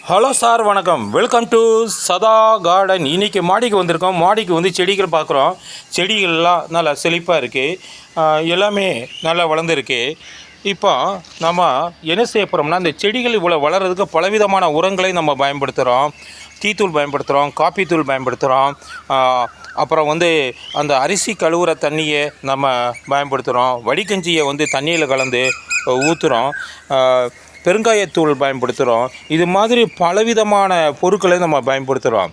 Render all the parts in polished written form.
Hello sir, வணக்கம். Welcome to சதா garden. இன்றைக்கி மாடிக்கு வந்திருக்கோம். மாடிக்கு வந்து செடிகள் பார்க்குறோம். செடிகள்லாம் நல்லா செழிப்பாக இருக்குது, எல்லாமே நல்லா வளர்ந்துருக்கு. இப்போ நம்ம என்ன செய்ய போகிறோம்னா, இந்த செடிகள் இவ்வளோ வளர்கிறதுக்கு பலவிதமான உரங்களை நம்ம பயன்படுத்துகிறோம். டீத்தூள் பயன்படுத்துகிறோம், காப்பி தூள் பயன்படுத்துகிறோம். அப்புறம் வந்து அந்த அரிசி கழுவுற தண்ணியை நம்ம பயன்படுத்துகிறோம். வடிகஞ்சியை வந்து தண்ணியில் கலந்து ஊற்றுறோம். பெருங்காயத்தூள் பயன்படுத்துகிறோம். இது மாதிரி பலவிதமான பொருட்களை நம்ம பயன்படுத்துகிறோம்.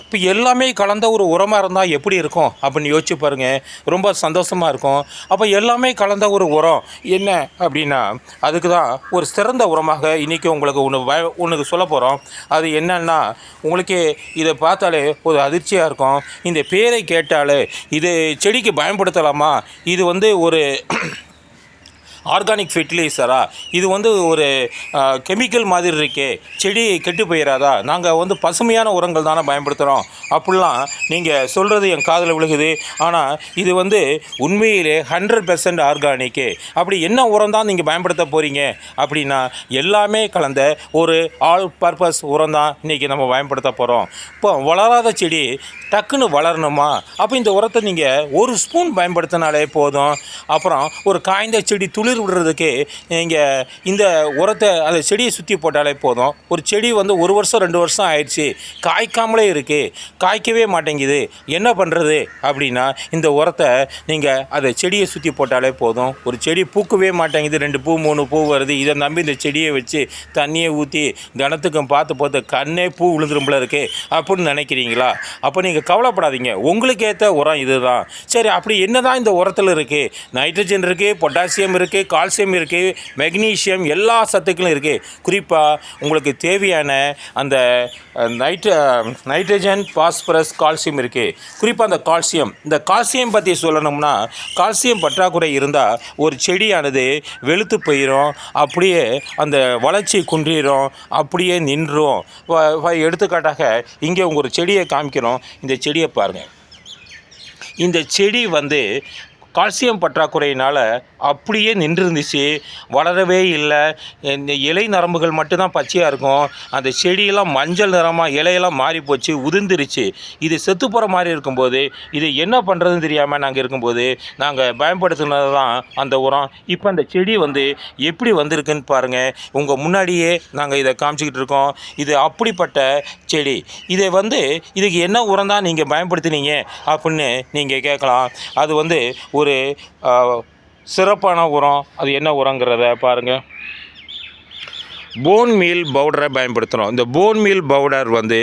இப்போ எல்லாமே கலந்த ஒரு உரமாக இருந்தால் எப்படி இருக்கும் அப்படின்னு யோசிச்சு பாருங்கள். ரொம்ப சந்தோஷமாக இருக்கும். அப்போ எல்லாமே கலந்த ஒரு உரம் என்ன அப்படின்னா, அதுக்கு தான் ஒரு சிறந்த உரமாக இன்றைக்கி உங்களுக்கு ஒன்று சொல்ல போகிறோம். அது என்னன்னா, உங்களுக்கு இதை பார்த்தாலே ஒரு அதிர்ச்சியாக இருக்கும். இந்த பேரை கேட்டாலே இது செடிக்கு பயன்படுத்தலாமா, இது வந்து ஒரு ஆர்கானிக் ஃபெர்டிலைசரா, இது வந்து ஒரு கெமிக்கல் மாதிரி இருக்கே, செடி கெட்டு போயிடாதா, நாங்கள் வந்து பசுமையான உரங்கள் தானே பயன்படுத்துகிறோம் அப்படிலாம் நீங்கள் சொல்கிறது என் காதில் விழுகுது. ஆனால் இது வந்து உண்மையிலே 100% ஆர்கானிக்கு. அப்படி என்ன உரம் தான் நீங்கள் பயன்படுத்த போகிறீங்க அப்படின்னா, எல்லாமே கலந்த ஒரு ஆல் பர்பஸ் உரம் தான் இன்றைக்கி நம்ம பயன்படுத்த போகிறோம். இப்போ வளராத செடி டக்குன்னு வளரணுமா, அப்போ இந்த உரத்தை நீங்கள் ஒரு ஸ்பூன் பயன்படுத்தினாலே போதும். அப்புறம் ஒரு காய்ந்த செடி துளிர் விடுறதுக்கு நீங்கள் இந்த உரத்தை அந்த செடியை சுற்றி போட்டாலே போதும். ஒரு செடி வந்து 1 வருஷம் 2 வருஷம் ஆயிடுச்சு, காய்க்காமலே இருக்குது, காய்க்கவே மாட்டேங்குது, என்ன பண்ணுறது அப்படின்னா, இந்த உரத்தை நீங்கள் அதை செடியை சுற்றி போட்டாலே போதும். ஒரு செடி பூக்கவே மாட்டேங்குது, 2 பூ 3 பூ வருது, இதை நம்பி இந்த செடியை வச்சு தண்ணியை ஊற்றி தினத்துக்கும் பார்த்து கண்ணே பூ விழுந்துரும்பல இருக்குது அப்படின்னு நினைக்கிறீங்களா? அப்போ நீங்கள் கவலைப்படாதீங்க, உங்களுக்கு ஏற்ற உரம் இதுதான். சரி, அப்படி என்ன தான் இந்த உரத்தில் இருக்குது? நைட்ரஜன் இருக்குது, பொட்டாசியம் இருக்குது, கால்சியம் இருக்குது, மெக்னீஷியம், எல்லா சத்துக்களும் இருக்குது. குறிப்பாக உங்களுக்கு தேவையான அந்த நைட்ரஜன், பாஸ்பரஸ், கால்சியம் இருக்குது. குறிப்பாக அந்த இந்த கால்சியம் பற்றி சொல்லணும்னா, கால்சியம் பற்றாக்குறை இருந்தால் ஒரு செடியானது வெளுத்து போயிடும், அப்படியே அந்த வளர்ச்சி குன்றிடும், அப்படியே நின்றும். எடுத்துக்காட்டாக இங்கே உங்கள் ஒரு செடியை காமிக்கிறோம். இந்த செடியை பாருங்கள். இந்த செடி வந்து கால்சியம் பற்றாக்குறையினால் அப்படியே நின்றுருந்துச்சு, வளரவே இல்லை. இந்த இலை நரம்புகள் மட்டும்தான் பச்சையாக இருக்கும். அந்த செடியெல்லாம் மஞ்சள் நிறமாக இலையெல்லாம் மாறி போச்சு, உதிர்ந்துருச்சு. இது செத்து போகிற மாதிரி இருக்கும்போது இது என்ன பண்ணுறதுன்னு தெரியாமல் நாங்கள் இருக்கும்போது நாங்கள் பயன்படுத்தினது தான் அந்த உரம். இப்போ அந்த செடி வந்து எப்படி வந்திருக்குன்னு பாருங்கள். உங்கள் முன்னாடியே நாங்கள் இதை காமிச்சிக்கிட்டு இருக்கோம். இது அப்படிப்பட்ட செடி. இதை வந்து இதுக்கு என்ன உரம் தான் நீங்கள் பயன்படுத்தினீங்க அப்படின்னு நீங்கள் கேட்கலாம். அது வந்து ஒரு சிறப்பான உரம். அது என்ன உரங்கிறத பாருங்கள். போன் மீல் பவுடரை பயன்படுத்துகிறோம். இந்த போன் மீல் பவுடர் வந்து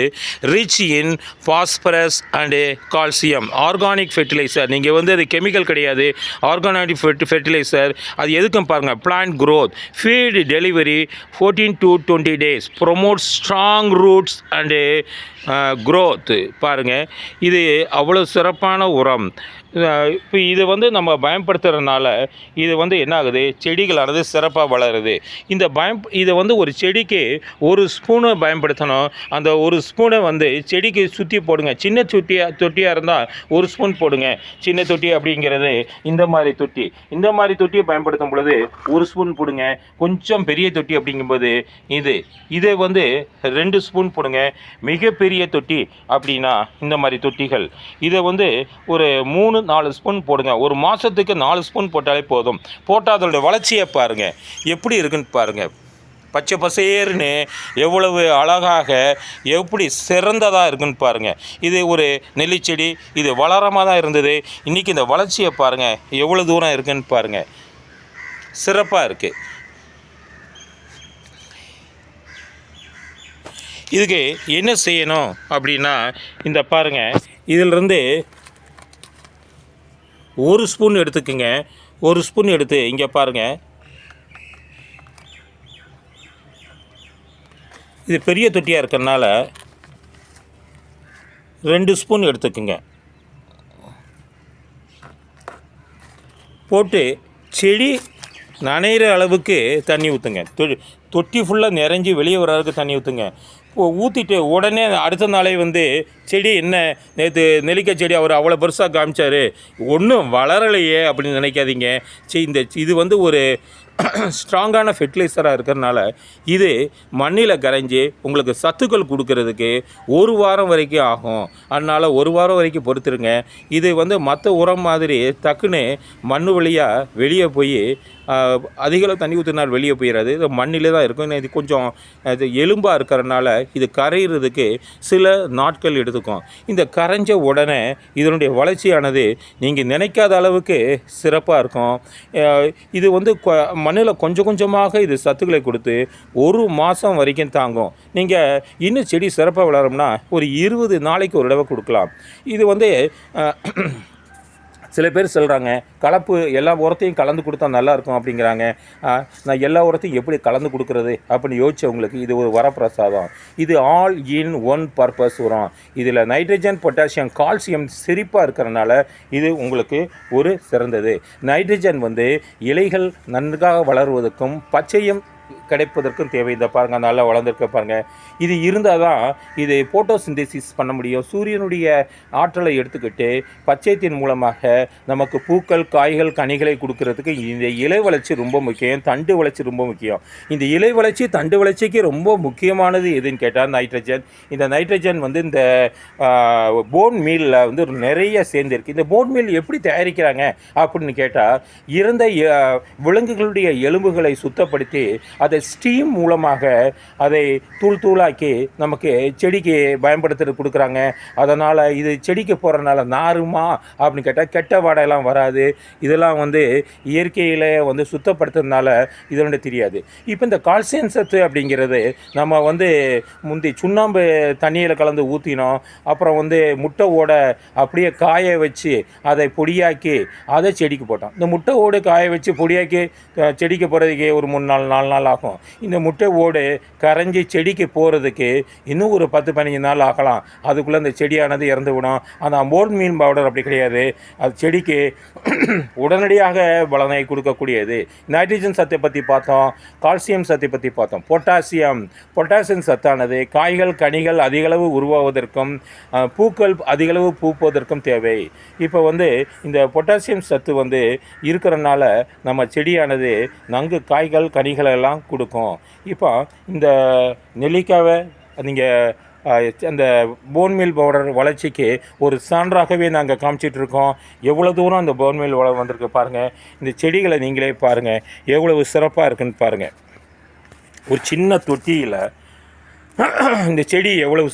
rich in phosphorus and calcium, organic fertiliser. நீங்கள் வந்து அது கெமிக்கல் கிடையாது, ஆர்கானிக் ஃபெர்டிலைசர். அது எதுக்கும் பாருங்கள். Plant growth, feed delivery 14 to 20 days, promote strong roots and growth. பாருங்கள், இது அவ்வளோ சிறப்பான உரம். இப்போ இது வந்து நம்ம பயன்படுத்துகிறதுனால இது வந்து என்ன ஆகுது, செடிகளானது சிறப்பாக வளருது. இதை வந்து ஒரு செடிக்கு 1 ஸ்பூனை பயன்படுத்தணும். அந்த 1 ஸ்பூனை வந்து செடிக்கு சுற்றி போடுங்க. சின்ன தொட்டியாக இருந்தால் 1 ஸ்பூன் போடுங்க. சின்ன தொட்டி அப்படிங்கிறது இந்த மாதிரி தொட்டியை பயன்படுத்தும் பொழுது 1 ஸ்பூன் போடுங்க. கொஞ்சம் பெரிய தொட்டி அப்படிங்கும்போது இதை வந்து 2 ஸ்பூன் போடுங்க. மிகப்பெரிய தொட்டி அப்படின்னா இந்த மாதிரி தொட்டிகள், இதை வந்து ஒரு 3-4 ஸ்பூன் போடுங்க. ஒரு மாதத்துக்கு 4 ஸ்பூன் போட்டாலே போதும். போட்டால் அதோடைய வளர்ச்சியை பாருங்கள் எப்படி இருக்குன்னு பாருங்கள். பச்சை பசேர்னு எவ்வளவு அழகாக, எப்படி சிறந்ததாக இருக்குன்னு பாருங்கள். இது ஒரு நெல்லிச்செடி, இது வளரமாக தான் இருந்தது. இன்றைக்கி இந்த வளர்ச்சியை பாருங்கள், எவ்வளோ தூரம் இருக்குன்னு பாருங்கள். சிறப்பாக இருக்குது. இதுக்கு என்ன செய்யணும் அப்படின்னா, இந்த பாருங்கள், இதிலிருந்து 1 ஸ்பூன் எடுத்துக்குங்க. 1 ஸ்பூன் எடுத்து இங்கே பாருங்கள். இது பெரிய தொட்டியாக இருக்கிறதுனால 2 ஸ்பூன் எடுத்துக்குங்க. போட்டு செடி நனைகிற அளவுக்கு தண்ணி ஊற்றுங்க. தொட்டி ஃபுல்லாக நிறைஞ்சி வெளியே வர அளவுக்கு தண்ணி ஊற்றுங்க. ஊற்றிட்டு உடனே அடுத்த நாளே வந்து செடி என்ன நேற்று நெல்லிக்காய் செடி அவர் அவ்வளோ பெருசாக காமிச்சார், ஒன்றும் வளரலையே அப்படின்னு நினைக்காதீங்க. இது வந்து ஒரு ஸ்ட்ராங்கான ஃபெர்டிலைசராக இருக்கிறனால இது மண்ணில் கரைஞ்சி உங்களுக்கு சத்துக்கள் கொடுக்கறதுக்கு 1 வாரம் வரைக்கும் ஆகும். அதனால் 1 வாரம் வரைக்கும் பொறுத்துருங்க. இது வந்து மற்ற உரம் மாதிரி டக்குன்னு மண் வழியாக வெளியே போய் அதிகளவு தண்ணி ஊற்றினால் வெளியே போயிடாது. இது மண்ணிலே தான் இருக்கும். இது கொஞ்சம் இது எலும்பாக இருக்கிறனால இது கரையிறதுக்கு சில நாட்கள் எடுத்துக்கும். இந்த கரைஞ்ச உடனே இதனுடைய வளர்ச்சியானது நீங்கள் நினைக்காத அளவுக்கு சிறப்பாக இருக்கும். இது வந்து மண்ணில் கொஞ்சம் கொஞ்சமாக இது சத்துக்களை கொடுத்து 1 மாதம் வரைக்கும் தாங்கும். நீங்கள் இன்னும் செடி சிறப்பாக வளரும்னா ஒரு 20 நாளைக்கு ஒரு தடவை கொடுக்கலாம். இது வந்து சில பேர் சொல்கிறாங்க கலப்பு எல்லா உரத்தையும் கலந்து கொடுத்தா நல்லாயிருக்கும் அப்படிங்கிறாங்க. நான் எல்லா உரத்தையும் எப்படி கலந்து கொடுக்குறது அப்படின்னு யோசிச்சவங்களுக்கு இது ஒரு வரப்பிரசாதம். இது ஆல் இன் ஒன் பர்பஸ் உரம். இதில் நைட்ரஜன், பொட்டாசியம், கால்சியம் சிறப்பாக இருக்கிறனால இது உங்களுக்கு ஒரு சிறந்தது. நைட்ரஜன் வந்து இலைகள் நன்றாக வளருவதற்கும் பச்சையம் கிடைப்பதற்கும் தேவை. இதை பாருங்கள், நல்லா வளர்ந்துருக்க பாருங்கள். இது இருந்தால் தான் இது போட்டோசிந்தசிஸ் பண்ண முடியும். சூரியனுடைய ஆற்றலை எடுத்துக்கிட்டு பச்சையத்தின் மூலமாக நமக்கு பூக்கள், காய்கள், கனிகளை கொடுக்கறதுக்கு இந்த இலை வளர்ச்சி ரொம்ப முக்கியம். தண்டு வளர்ச்சி ரொம்ப முக்கியம். இந்த இலை வளர்ச்சி, தண்டு வளர்ச்சிக்கு ரொம்ப முக்கியமானது எதுன்னு கேட்டால் நைட்ரஜன். இந்த நைட்ரஜன் வந்து இந்த போன் மீலில் வந்து நிறைய சேர்ந்துருக்கு. இந்த போன் மீல் எப்படி தயாரிக்கிறாங்க அப்படின்னு கேட்டால், இறந்த விலங்குகளுடைய எலும்புகளை சுத்தப்படுத்தி அதை ஸ்டீம் மூலமாக அதை தூளாக்கி நமக்கு செடிக்கு பயன்படுத்துறது கொடுக்குறாங்க. அதனால் இது செடிக்கு போகிறனால நாருமா அப்படின்னு கேட்டால் கெட்ட வாடையெல்லாம் வராது. இதெல்லாம் வந்து இயற்கையில் வந்து சுத்தப்படுத்துறதுனால இதனுடைய தெரியாது. இப்போ இந்த கால்சியம் சத்து அப்படிங்கிறது நம்ம வந்து முந்தி சுண்ணாம்பு தண்ணியில் கலந்து ஊற்றினோம். அப்புறம் வந்து முட்டை ஓடை அப்படியே காய வச்சு அதை பொடியாக்கி அதை செடிக்கு போட்டோம். இந்த முட்டை ஓடு காய வச்சு பொடியாக்கி செடிக்கு போகிறதுக்கு ஒரு 3-4 நாள் ஆகும். இந்த முட்டை ஓடு கரைஞ்சி செடிக்கு போகிறதுக்கு இன்னும் ஒரு 10-15 நாள் ஆகலாம். அதுக்குள்ளே அந்த செடியானது இறந்து விடும். ஆனால் போன் மீல் பவுடர் அப்படி கிடையாது. அது செடிக்கு உடனடியாக பலனை கொடுக்கக்கூடியது. நைட்ரஜன் சத்தை பற்றி பார்த்தோம், கால்சியம் சத்தை பற்றி பார்த்தோம். பொட்டாசியம் சத்தானது காய்கள், கனிகள் அதிகளவு உருவாவதற்கும் பூக்கள் அதிகளவு பூப்பதற்கும் தேவை. இப்போ வந்து இந்த பொட்டாசியம் சத்து வந்து இருக்கிறனால நம்ம செடியானது நன்கு காய்கள், கனிகள் எல்லாம் கொடுக்கும். இப்போ இந்த நெல்லிக்காவை நீங்கள் அந்த போன் மீல் பவுடர் வளர்ச்சிக்கு ஒரு சான்றாகவே நாங்கள் காமிச்சிட்ருக்கோம். எவ்வளோ தூரம் அந்த போன் மீல் வந்திருக்கு பாருங்கள். இந்த செடிகளை நீங்களே பாருங்கள் எவ்வளவு சிறப்பாக இருக்குன்னு பாருங்கள். ஒரு சின்ன தொட்டியில் இந்த செடி எவ்வளவு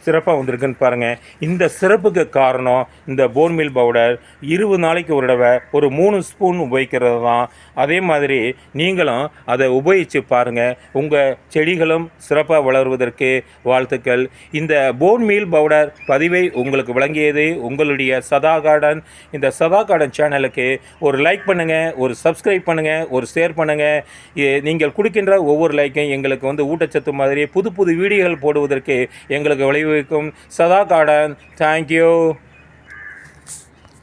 சிறப்பாக வந்திருக்குன்னு பாருங்கள். இந்த சிறப்புக்கு காரணம் இந்த போன் மீல் பவுடர் 20 நாளைக்கு ஒரு தடவை ஒரு 3 ஸ்பூன் உபயோகிக்கிறது தான். அதே மாதிரி நீங்களும் அதை உபயோகித்து பாருங்கள். உங்கள் செடிகளும் சிறப்பாக வளருவதற்கு வாழ்த்துக்கள். இந்த போன் மீல் பவுடர் பதிவை உங்களுக்கு வழங்கியது உங்களுடைய சதா கார்டன். இந்த சதா கார்டன் சேனலுக்கு ஒரு லைக் பண்ணுங்கள், ஒரு சப்ஸ்கிரைப் பண்ணுங்கள், ஒரு ஷேர் பண்ணுங்கள். நீங்கள் கொடுக்கின்ற ஒவ்வொரு லைக்கும் எங்களுக்கு வந்து ஊட்டச்சத்து மாதிரி புது வீடியோகள் போடுவதற்கு எங்களுக்கு வழிவகுக்கும். சதா கார்டன். தேங்க்யூ.